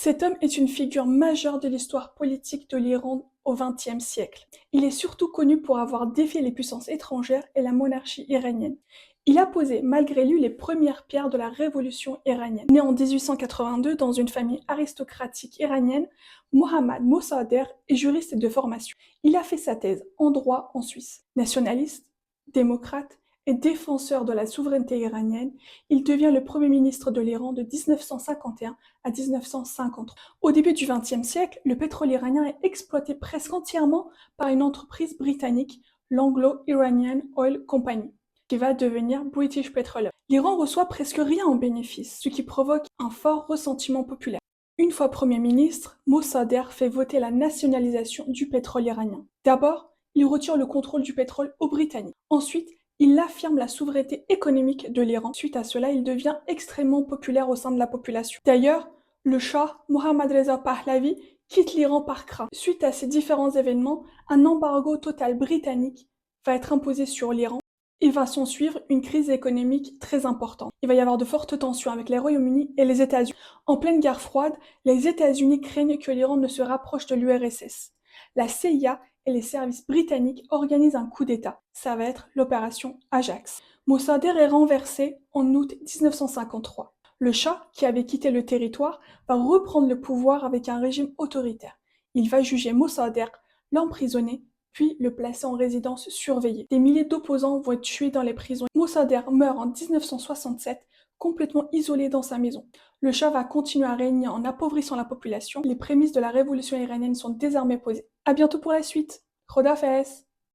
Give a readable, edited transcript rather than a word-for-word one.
Cet homme est une figure majeure de l'histoire politique de l'Iran au XXe siècle. Il est surtout connu pour avoir défié les puissances étrangères et la monarchie iranienne. Il a posé malgré lui les premières pierres de la révolution iranienne. Né en 1882 dans une famille aristocratique iranienne, Mohammad Mossadegh est juriste de formation. Il a fait sa thèse en droit en Suisse. Nationaliste, démocrate et défenseur de la souveraineté iranienne, il devient le premier ministre de l'Iran de 1951 à 1953. Au début du XXe siècle, le pétrole iranien est exploité presque entièrement par une entreprise britannique, l'Anglo-Iranian Oil Company, qui va devenir British Petroleum. L'Iran reçoit presque rien en bénéfice, ce qui provoque un fort ressentiment populaire. Une fois Premier ministre, Mossadegh fait voter la nationalisation du pétrole iranien. D'abord, il retire le contrôle du pétrole aux Britanniques. Ensuite, il affirme la souveraineté économique de l'Iran. Suite à cela, il devient extrêmement populaire au sein de la population. D'ailleurs, le Shah Mohammad Reza Pahlavi quitte l'Iran par crainte. Suite à ces différents événements, un embargo total britannique va être imposé sur l'Iran et va s'ensuivre une crise économique très importante. Il va y avoir de fortes tensions avec les Royaumes-Unis et les États-Unis. En pleine guerre froide, les États-Unis craignent que l'Iran ne se rapproche de l'URSS. La CIA et les services britanniques organisent un coup d'État. Ça va être l'opération Ajax. Mossadegh est renversé en août 1953. Le Shah, qui avait quitté le territoire, va reprendre le pouvoir avec un régime autoritaire. Il va juger Mossadegh, l'emprisonner, puis le placer en résidence surveillée. Des milliers d'opposants vont être tués dans les prisons. Mossadegh meurt en 1967, complètement isolé dans sa maison. Le Shah va continuer à régner en appauvrissant la population. Les prémices de la révolution iranienne sont désormais posées. À bientôt pour la suite. Khoda Fez.